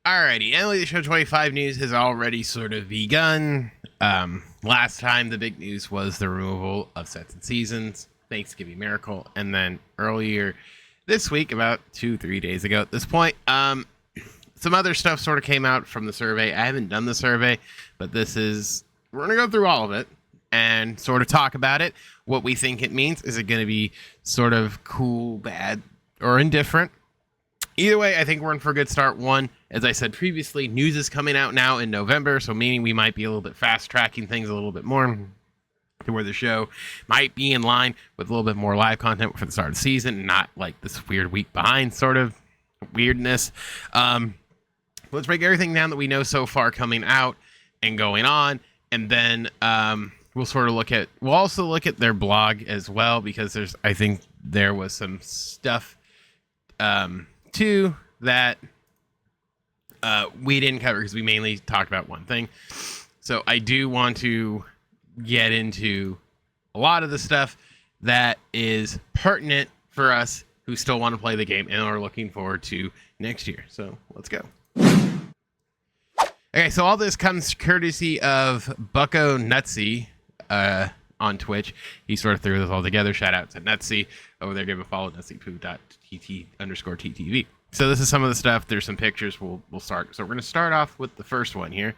Alrighty, MLB The Show 25 news has already sort of begun. Last time the big news was the removal of sets and seasons, Thanksgiving Miracle, and then earlier this week, about 2-3 days ago at this point, some other stuff sort of came out from the survey. I haven't done the survey, but we're going to go through all of it and sort of talk about it, what we think it means. Is it going to be sort of cool, bad, or indifferent? Either way, I think we're in for a good start. One, as I said previously, news is coming out now in November, so meaning we might be a little bit fast-tracking things a little bit more to where the show might be in line with a little bit more live content for the start of the season, not like this weird week behind sort of weirdness. Let's break everything down that we know so far coming out and going on, and then we'll also look at their blog as well, because I think there was some stuff too that we didn't cover because we mainly talked about one thing. So I do want to get into a lot of the stuff that is pertinent for us who still want to play the game and are looking forward to next year. So let's go. Okay, so all this comes courtesy of Bucko Nutsy on Twitch. He sort of threw this all together. Shout out to Nutsy over there. Give him a follow, nutsypoo.tt_TTV. So this is some of the stuff. There's some pictures. We'll start. So we're going to start off with the first one here,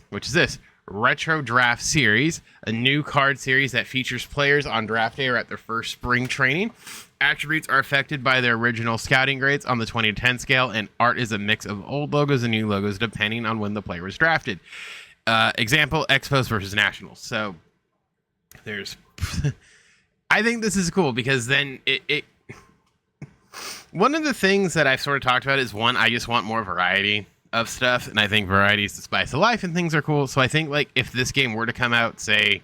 which is this Retro Draft Series, a new card series that features players on draft day or at their first spring training. Attributes are affected by their original scouting grades on the 20 to 10 scale, and art is a mix of old logos and new logos depending on when the player was drafted. Example, Expos versus Nationals. So there's I think this is cool because then it one of the things that I've sort of talked about is, one, I just want more variety of stuff, and I think variety is the spice of life and things are cool. So I think, like, if this game were to come out, say,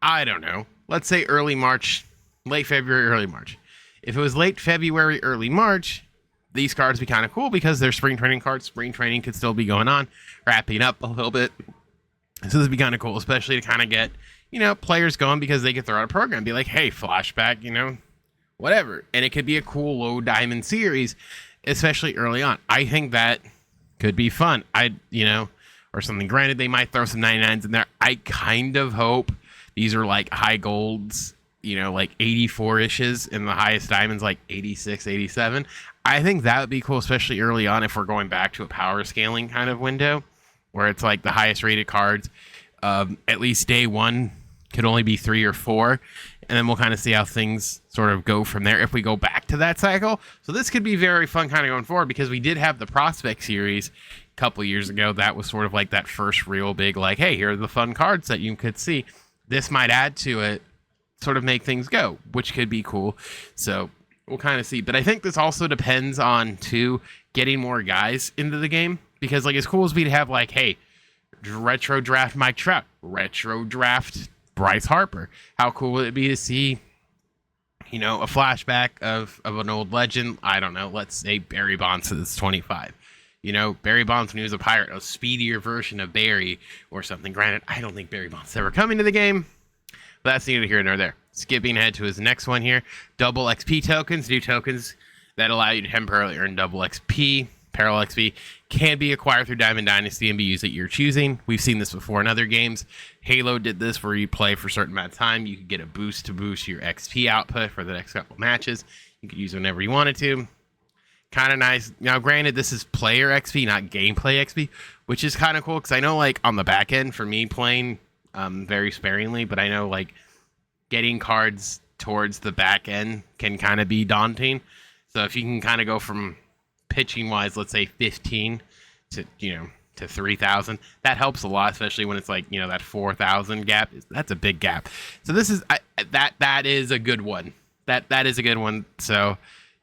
I don't know, let's say early March, late February, early March. If it was late February, early March, these cards would be kind of cool because they're spring training cards. Spring training could still be going on, wrapping up a little bit. So this would be kind of cool, especially to kind of get, players going, because they could throw out a program, be like, hey, flashback, whatever. And it could be a cool low diamond series, especially early on. I think that could be fun. Or something. Granted, they might throw some 99s in there. I kind of hope these are like high golds, like 84-ishes, and the highest diamonds like 86, 87. I think that would be cool, especially early on, if we're going back to a power scaling kind of window, where it's like the highest rated cards, at least day one, could only be 3 or 4. And then we'll kind of see how things sort of go from there if we go back to that cycle. So this could be very fun kind of going forward, because we did have the Prospect series a couple years ago. That was sort of like that first real big, like, hey, here are the fun cards that you could see. This might add to it, sort of make things go, which could be cool. So we'll kind of see. But I think this also depends on, too, getting more guys into the game. Because, like, as cool as we'd have, like, hey, retro draft Mike Trout, retro draft Bryce Harper. How cool would it be to see, a flashback of an old legend? I don't know. Let's say Barry Bonds is 25. Barry Bonds when he was a Pirate, a speedier version of Barry or something. Granted, I don't think Barry Bonds is ever coming to the game, but that's neither here nor there. Skipping ahead to his next one here, double XP tokens, new tokens that allow you to temporarily earn double XP. Parallel XP can be acquired through Diamond Dynasty and be used at your choosing. We've seen this before in other games. Halo did this, where you play for a certain amount of time. You could get a boost to boost your XP output for the next couple of matches. You could use it whenever you wanted to. Kind of nice. Now, granted, this is player XP, not gameplay XP, which is kind of cool, because I know, like, on the back end, for me playing very sparingly, but I know, like, getting cards towards the back end can kind of be daunting. So if you can kind of go from pitching wise, let's say 15 to 3,000, that helps a lot, especially when it's like, that 4,000 gap. That's a big gap. So this is that is a good one. That is a good one. So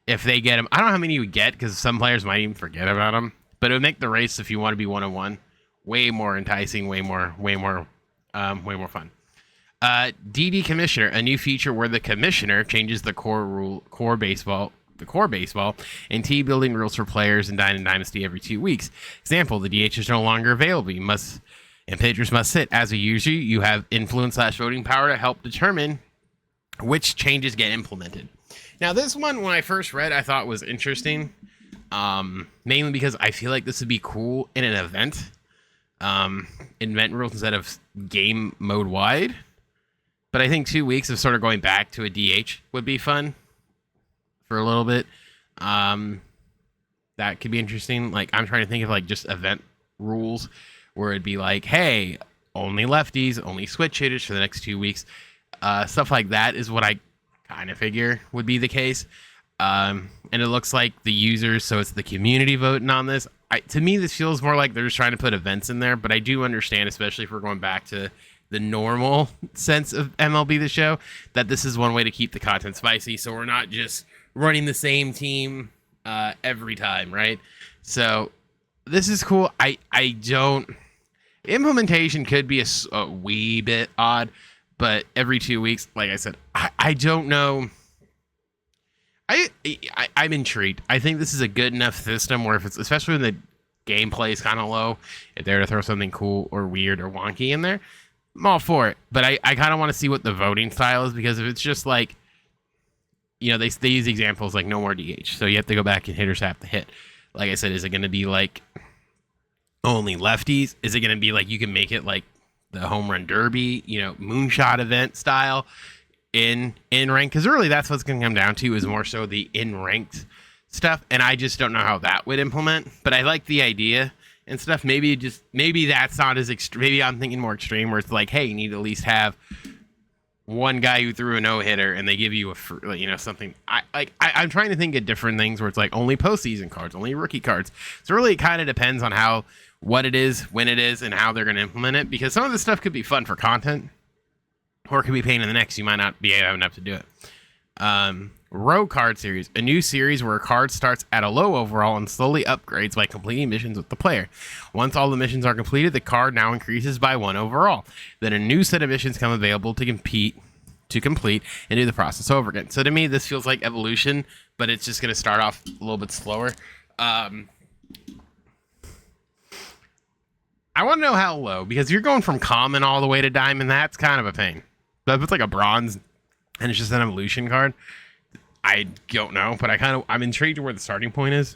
if they get him, I don't know how many you would get, because some players might even forget about him, but it would make the race, if you want to be 1-on-1, way more enticing, way more fun. DD Commissioner, a new feature where the Commissioner changes the core baseball and team building rules for players in Dynasty every 2 weeks. Example, the DH is no longer available. And pitchers must sit. As a user, you have influence/voting power to help determine which changes get implemented. Now, this one, when I first read, I thought was interesting. Mainly because I feel like this would be cool in an event. Event rules instead of game mode wide. But I think 2 weeks of sort of going back to a DH would be fun for a little bit. That could be interesting. Like, I'm trying to think of like just event rules where it'd be like, hey, only lefties, only switch hitters for the next 2 weeks. Stuff like that is what I kind of figure would be the case. And it looks like the users, so it's the community voting on this. To me, this feels more like they're just trying to put events in there, but I do understand, especially if we're going back to the normal sense of MLB The Show, that this is one way to keep the content spicy, so we're not just running the same team every time, right? So this is cool. I don't... Implementation could be a wee bit odd, but every 2 weeks, like I said, I don't know... I'm intrigued. I think this is a good enough system where if it's, especially when the gameplay is kind of low, if they're to throw something cool or weird or wonky in there, I'm all for it. But I kind of want to see what the voting style is, because if it's just like, you know, they use examples like no more DH, so you have to go back and hitters have to hit. Like I said, is it going to be like only lefties? Is it going to be like you can make it like the home run derby, you know, moonshot event style? In rank, because really that's what's going to come down to, is more so the in ranked stuff, and I just don't know how that would implement. But I like the idea and stuff. Maybe that's not as extreme. Maybe I'm thinking more extreme, where it's like, hey, you need to at least have one guy who threw a no hitter, and they give you something. I'm trying to think of different things where it's like only postseason cards, only rookie cards. So really, it kind of depends on what it is, when it is, and how they're going to implement it. Because some of this stuff could be fun for content, or it could be pain in the neck, so you might not be having enough to do it. Row card series. A new series where a card starts at a low overall and slowly upgrades by completing missions with the player. Once all the missions are completed, the card now increases by 1 overall. Then a new set of missions come available to complete and do the process over again. So to me, this feels like evolution, but it's just going to start off a little bit slower. I want to know how low, because you're going from common all the way to diamond. That's kind of a pain. But if it's like a bronze and it's just an evolution card, I don't know. But I'm intrigued to where the starting point is,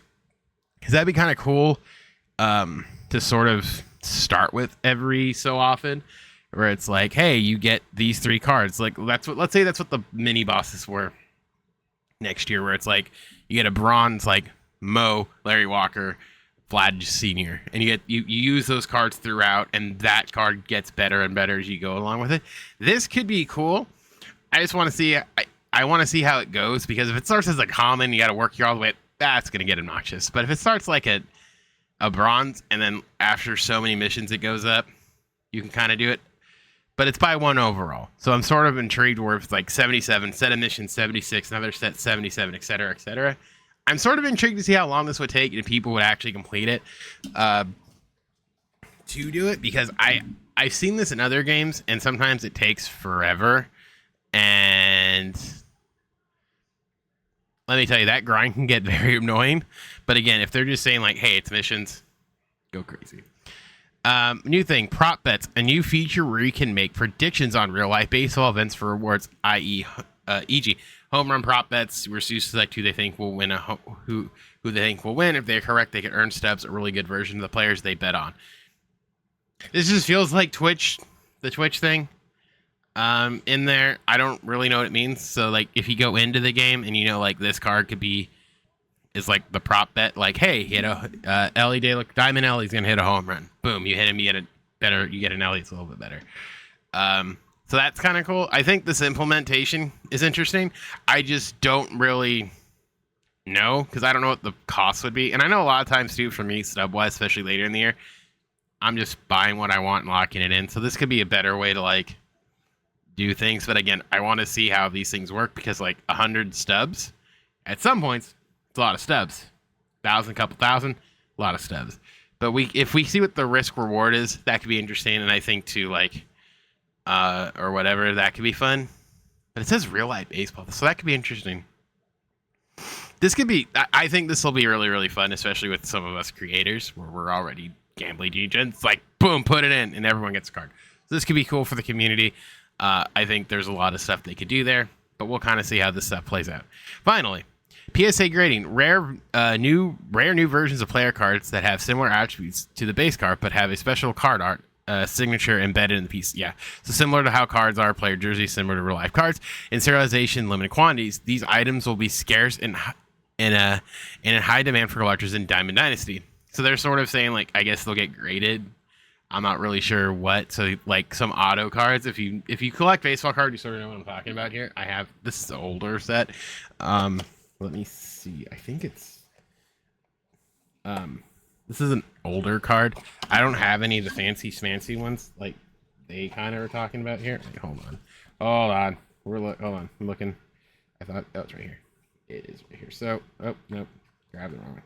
because that'd be kind of cool to sort of start with every so often, where it's like, hey, you get these 3 cards. Like let's say that's what the mini bosses were next year, where it's like you get a bronze like Mo, Larry Walker, Vlad Senior, and you use those cards throughout, and that card gets better and better as you go along with it. This could be cool. I just want to see. I want to see how it goes, because if it starts as a common, you got to work your all the way up, that's gonna get obnoxious. But if it starts like a bronze, and then after so many missions it goes up, you can kind of do it. But it's by 1 overall, so I'm sort of intrigued where it's like 77 set of missions, 76 another set, 77, etc., etc. I'm sort of intrigued to see how long this would take and if people would actually complete it to do it, because I've seen this in other games, and sometimes it takes forever. And let me tell you, that grind can get very annoying. But again, if they're just saying like, hey, it's missions, go crazy. New thing, prop bets, a new feature where you can make predictions on real life baseball events for rewards, e.g. home run prop bets, where students select who they think will win who they think will win. If they're correct, they can earn stubs, a really good version of the players they bet on. This just feels like the Twitch thing. In there, I don't really know what it means. So like, if you go into the game and like this card is like the prop bet, like, hey, hit a Diamond Ellie's gonna hit a home run. Boom, you hit him, you get an Ellie. It's a little bit better. So that's kind of cool. I think this implementation is interesting. I just don't really know, because I don't know what the cost would be. And I know a lot of times too, for me, stub-wise, especially later in the year, I'm just buying what I want and locking it in. So this could be a better way to like do things. But again, I want to see how these things work, because like 100 stubs, at some points, it's a lot of stubs. 1,000, couple thousand, a lot of stubs. But if we see what the risk reward is, that could be interesting. And I think too, like, or whatever, that could be fun. But it says real life baseball, so that could be interesting. This could be, I think this will be really, really fun, especially with some of us creators, where we're already gambling degens. It's like, boom, put it in, and everyone gets a card. So this could be cool for the community. I think there's a lot of stuff they could do there, but we'll kind of see how this stuff plays out. Finally, PSA grading: rare new versions of player cards that have similar attributes to the base card, but have a special card art signature embedded in the piece. Yeah, so similar to how cards are player jerseys, similar to real life cards. In serialization, limited quantities, these items will be scarce and in high demand for collectors in Diamond Dynasty. So they're sort of saying, like, I guess they'll get graded. I'm not really sure what. So like some auto cards, if you collect baseball cards, you sort of know what I'm talking about here. I have, this is an older set. Let me see. I think it's this is an older card. I don't have any of the fancy schmancy ones like they kind of are talking about here. Wait, hold on. Hold on. Hold on. I'm looking. I thought that was right here. It is right here. So, oh, nope. Grab the wrong one.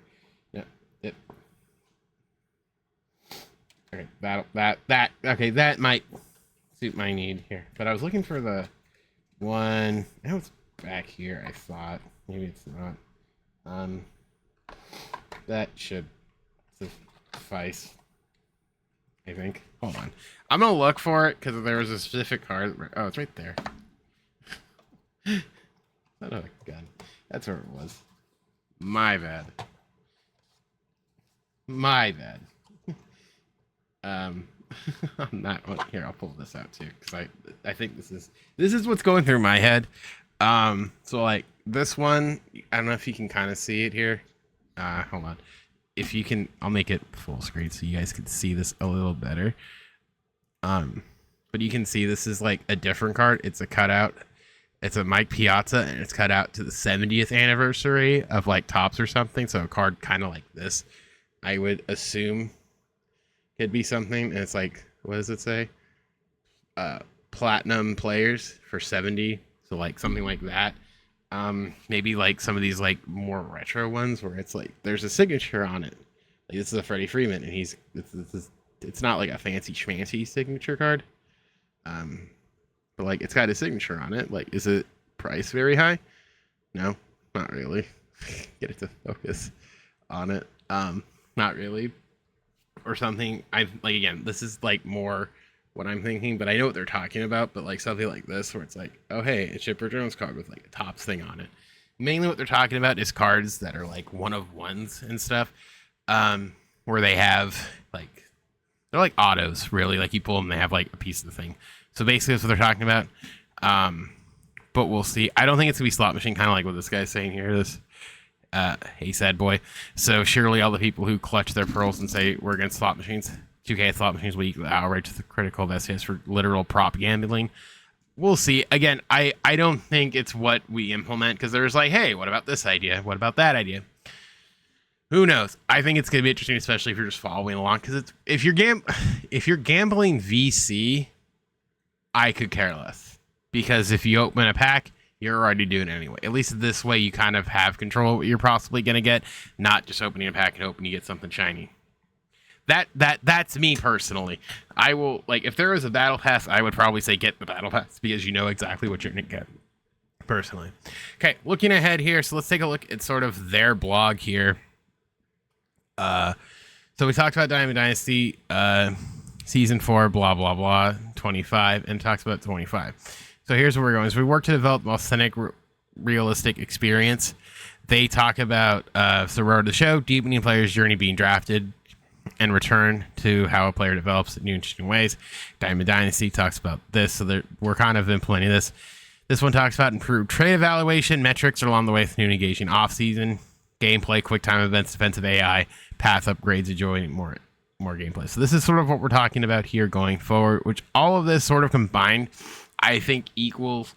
Yep. Yep. Okay, okay, that might suit my need here. But I was looking for the one. Now it's back here, I thought. Maybe it's not. That should suffice, I think. Hold on. I'm gonna look for it because there was a specific card. Oh, it's right there. Another gun. That's where it was. My bad. My bad. On that one here, I'll pull this out too because I think this is what's going through my head. So like this one, I don't know if you can kind of see it here. Hold on. If you can, I'll make it full screen so you guys can see this a little better. But you can see this is like a different card. It's a cutout. It's a Mike Piazza, and it's cut out to the 70th anniversary of like Topps or something. So a card kind of like this, I would assume, could be something. And it's like, what does it say? Platinum players for 70. So like something like that. Maybe like some of these like more retro ones where it's like there's a signature on it. Like this is a Freddie Freeman, and it's not like a fancy schmancy signature card. But like it's got a signature on it. Like, is it price very high? No, not really. Get it to focus on it. Not really. Or something. I like, again, this is like more what I'm thinking, but I know what they're talking about. But like something like this where it's like, oh hey, a Chipper Jones card with like a Topps thing on it. Mainly what they're talking about is cards that are like one of ones and stuff. Where they have like, they're like autos really, like you pull them, they have like a piece of the thing. So basically that's what they're talking about. But we'll see. I don't think it's gonna be slot machine, kind of like what this guy's saying here. This hey sad boy. So surely all the people who clutch their pearls and say we're against slot machines, 2K slot machines will equal outrage to the critical of SCS for literal prop gambling. We'll see. Again, I don't think it's what we implement, because there's like, hey, what about this idea? What about that idea? Who knows? I think it's gonna be interesting, especially if you're just following along, because it's if you're gambling VC, I could care less, because if you open a pack, you're already doing it anyway. At least this way, you kind of have control of what you're possibly gonna get, not just opening a pack and hoping you get something shiny. That's me personally. I will, like, if there was a battle pass, I would probably say get the battle pass, because you know exactly what you're gonna get. Personally, okay. Looking ahead here, so let's take a look at sort of their blog here. So we talked about Diamond Dynasty, season 4, blah blah blah, 25, and talks about 25. So here's where we're going. So we work to develop the authentic, realistic experience. They talk about the road to the show, deepening players' journey being drafted, and return to how a player develops in new interesting ways. Diamond Dynasty talks about this, so we're kind of implementing this. This one talks about improved trade evaluation, metrics along the way with new engaging off-season, gameplay, quick time events, defensive AI, path upgrades, enjoying more gameplay. So this is sort of what we're talking about here going forward, which all of this sort of combined, I think equals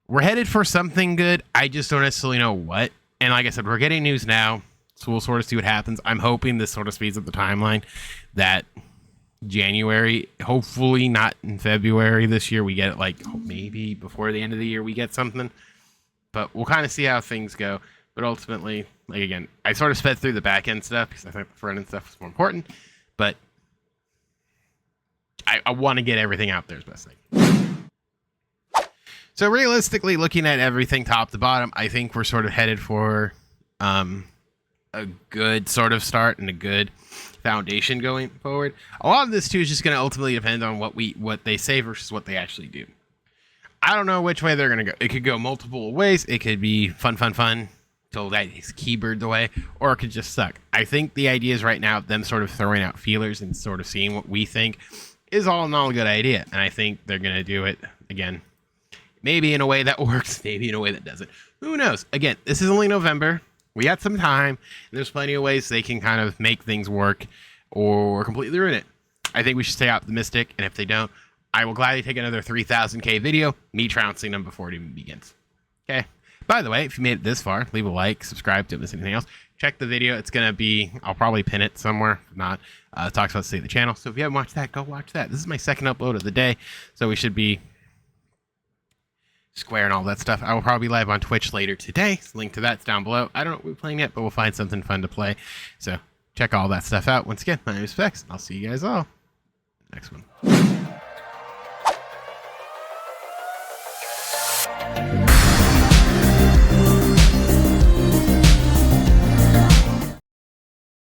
we're headed for something good. I just don't necessarily know what. And like I said, we're getting news now, so we'll sort of see what happens. I'm hoping this sort of speeds up the timeline, that January, hopefully not in February this year, we get it like maybe before the end of the year we get something. But we'll kind of see how things go. But ultimately, like again, I sort of sped through the back end stuff because I think the front end stuff is more important. But I want to get everything out there as best I can. So realistically, looking at everything top to bottom, I think we're sort of headed for a good sort of start and a good foundation going forward. A lot of this too is just going to ultimately depend on what they say versus what they actually do. I don't know which way they're going to go. It could go multiple ways. It could be fun told that his keybird's away, or it could just suck. I think the idea is right now them sort of throwing out feelers and sort of seeing what we think is all in all a good idea. And I think they're going to do it again. Maybe in a way that works, maybe in a way that doesn't. Who knows? Again, this is only November. We got some time, and there's plenty of ways they can kind of make things work or completely ruin it. I think we should stay optimistic, and if they don't, I will gladly take another 3,000K video, me trouncing them before it even begins. Okay? By the way, if you made it this far, leave a like, subscribe, don't miss anything else. Check the video. It's going to be, I'll probably pin it somewhere. If not, it talks about the state of the channel. So if you haven't watched that, go watch that. This is my second upload of the day, so we should be square and all that stuff. I will probably be live on Twitch later today. Link to that's down below. I don't know what we're playing yet, but we'll find something fun to play. So check all that stuff out. Once again, my name is Specs. I'll see you guys all next one.